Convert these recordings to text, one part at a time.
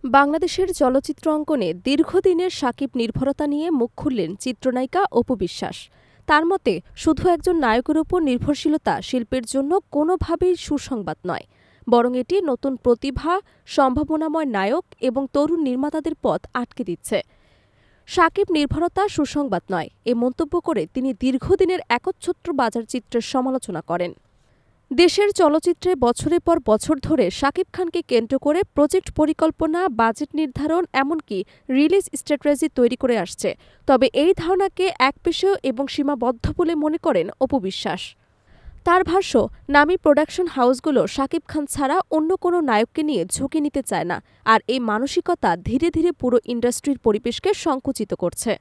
বাংলাদেশের চলচ্চিত্র অঙ্গনে দীর্ঘদিনের শাকিব নির্ভরতা নিয়ে মুখ খুললেন চিত্রনায়িকা অপু বিশ্বাস। তার মতে, শুধু একজন নায়কের ওপর নির্ভরশীলতা শিল্পের জন্য কোনোভাবেই সুসংবাদ নয়, বরং এটি নতুন প্রতিভা, সম্ভাবনাময় নায়ক এবং তরুণ নির্মাতাদের পথ আটকে দিচ্ছে। শাকিব নির্ভরতা সুসংবাদ নয়, এ মন্তব্য করে তিনি দীর্ঘদিনের একচ্ছত্র বাজার চিত্রের সমালোচনা করেন। দেশের চলচ্চিত্রে বছরের পর বছর ধরে শাকিব খানকে কেন্দ্র করে প্রজেক্ট পরিকল্পনা, বাজেট নির্ধারণ, এমনকি রিলিজ স্ট্র্যাটেজি তৈরি করে আসছে। তবে এই ধারণাকে একপেশীয় এবং সীমাবদ্ধ বলে মনে করেন অপু বিশ্বাস। তার ভাষ্য, নামী প্রোডাকশন হাউসগুলো শাকিব খান ছাড়া অন্য কোনো নায়ককে নিয়ে ঝুঁকি নিতে চায় না, আর এই মানসিকতা ধীরে ধীরে পুরো ইন্ডাস্ট্রির পরিবেশকে সংকুচিত করছে।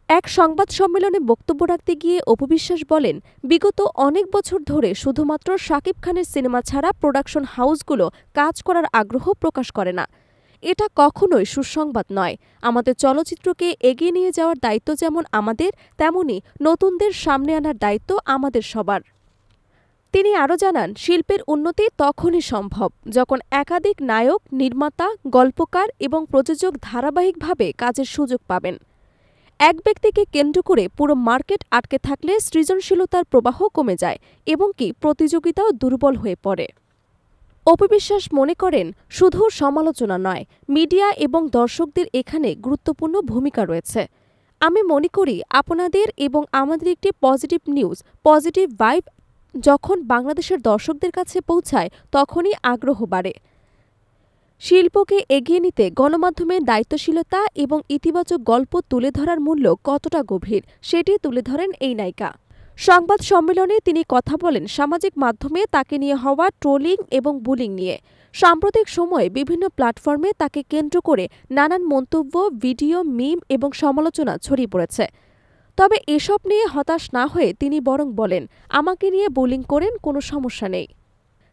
এক সংবাদ সম্মেলনে বক্তব্য রাখতে গিয়ে অপু বিশ্বাস বলেন, বিগত অনেক বছর ধরে শুধুমাত্র শাকিব খানের সিনেমা ছাড়া প্রোডাকশন হাউসগুলো কাজ করার আগ্রহ প্রকাশ করে না। এটা কখনোই সুসংবাদ নয়। আমাদের চলচ্চিত্রকে এগিয়ে নিয়ে যাওয়ার দায়িত্ব যেমন আমাদের, তেমনি নতুনদের সামনে আনার দায়িত্ব আমাদের সবার। তিনি আরও জানান, শিল্পের উন্নতি তখনই সম্ভব যখন একাধিক নায়ক, নির্মাতা, গল্পকার এবং প্রযোজক ধারাবাহিকভাবে কাজের সুযোগ পাবেন। এক ব্যক্তিকে কেন্দ্র করে পুরো মার্কেট আটকে থাকলে সৃজনশীলতার প্রবাহ কমে যায় এবং প্রতিযোগিতাও দুর্বল হয়ে পড়ে। অপু বিশ্বাস মনে করেন, শুধু সমালোচনা নয়, মিডিয়া এবং দর্শকদের এখানে গুরুত্বপূর্ণ ভূমিকা রয়েছে। আমি মনে করি, আপনাদের এবং আমাদের একটি পজিটিভ নিউজ, পজিটিভ ভাইব যখন বাংলাদেশের দর্শকদের কাছে পৌঁছায়, তখনই আগ্রহ বাড়ে। শিল্পকে এগিয়ে নিতে গণমাধ্যমের দায়িত্বশীলতা এবং ইতিবাচক গল্প তুলে ধরার মূল্য কতটা গভীর, সেটি তুলে ধরেন এই নায়িকা। সংবাদ সম্মেলনে তিনি কথা বলেন সামাজিক মাধ্যমে তাকে নিয়ে হওয়া ট্রোলিং এবং বুলিং নিয়ে। সাম্প্রতিক সময়ে বিভিন্ন প্ল্যাটফর্মে তাকে কেন্দ্র করে নানান মন্তব্য, ভিডিও, মিম এবং সমালোচনা ছড়িয়ে পড়েছে। তবে এসব নিয়ে হতাশ না হয়ে তিনি বরং বলেন, আমাকে নিয়ে বুলিং করেন, কোনো সমস্যা নেই,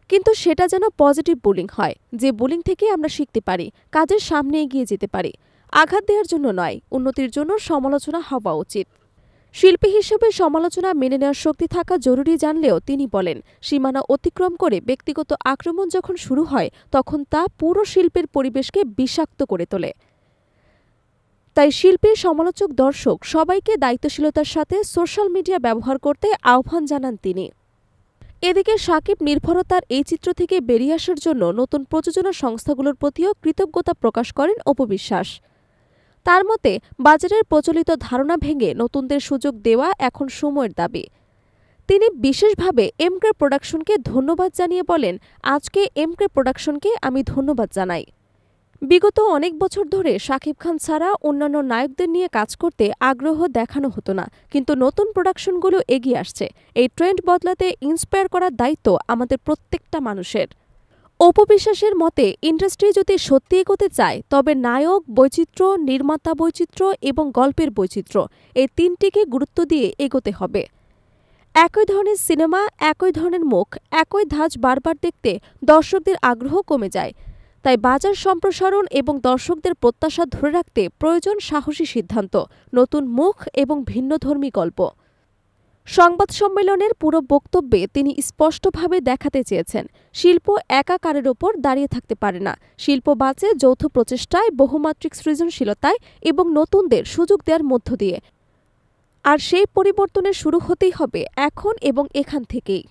কিন্তু সেটা যেন পজিটিভ বুলিং হয়, যে বুলিং থেকে আমরা শিখতে পারি, কাজের সামনে এগিয়ে যেতে পারি। আঘাত দেওয়ার জন্য নয়, উন্নতির জন্য সমালোচনা হওয়া উচিত। শিল্পী হিসেবে সমালোচনা মেনে নেওয়ার শক্তি থাকা জরুরি জানলেও তিনি বলেন, সীমানা অতিক্রম করে ব্যক্তিগত আক্রমণ যখন শুরু হয়, তখন তা পুরো শিল্পের পরিবেশকে বিষাক্ত করে তোলে। তাই শিল্পী, সমালোচক, দর্শক সবাইকে দায়িত্বশীলতার সাথে সোশ্যাল মিডিয়া ব্যবহার করতে আহ্বান জানান তিনি। এদিকে শাকিব নির্ভরতার এই চিত্র থেকে বেরিয়ে আসার জন্য নতুন প্রযোজনা সংস্থাগুলোর প্রতিও কৃতজ্ঞতা প্রকাশ করেন অপু বিশ্বাস। তার মতে, বাজারের প্রচলিত ধারণা ভেঙে নতুনদের সুযোগ দেওয়া এখন সময়ের দাবি। তিনি বিশেষভাবে এমকে প্রোডাকশনকে ধন্যবাদ জানিয়ে বলেন, আজকে এমকে প্রোডাকশনকে আমি ধন্যবাদ জানাই। বিগত অনেক বছর ধরে শাকিব খান ছাড়া অন্যান্য নায়কদের নিয়ে কাজ করতে আগ্রহ দেখানো হতো না, কিন্তু নতুন প্রোডাকশনগুলো এগিয়ে আসছে। এই ট্রেন্ড বদলাতে ইন্সপায়ার করার দায়িত্ব আমাদের প্রত্যেকটা মানুষের। অপু বিশ্বাসের মতে, ইন্ডাস্ট্রি যদি সত্যি এগোতে চায়, তবে নায়ক বৈচিত্র্য, নির্মাতা বৈচিত্র্য এবং গল্পের বৈচিত্র্য, এই তিনটিকে গুরুত্ব দিয়ে এগোতে হবে। একই ধরনের সিনেমা, একই ধরনের মুখ, একই ধাঁচ বারবার দেখতে দর্শকদের আগ্রহ কমে যায়। তাই বাজার সম্প্রসারণ এবং দর্শকদের প্রত্যাশা ধরে রাখতে প্রয়োজন সাহসী সিদ্ধান্ত, নতুন মুখ এবং ভিন্নধর্মী গল্প। সংবাদ সম্মেলনের পুরো বক্তব্যে তিনি স্পষ্টভাবে দেখাতে চেয়েছেন, শিল্প একা কারের ওপর দাঁড়িয়ে থাকতে পারে না। শিল্প বাঁচে যৌথ প্রচেষ্টায়, বহুমাত্রিক সৃজনশীলতায় এবং নতুনদের সুযোগ দেওয়ার মধ্য দিয়ে। আর সেই পরিবর্তনের শুরু হতেই হবে এখন এবং এখান থেকেই।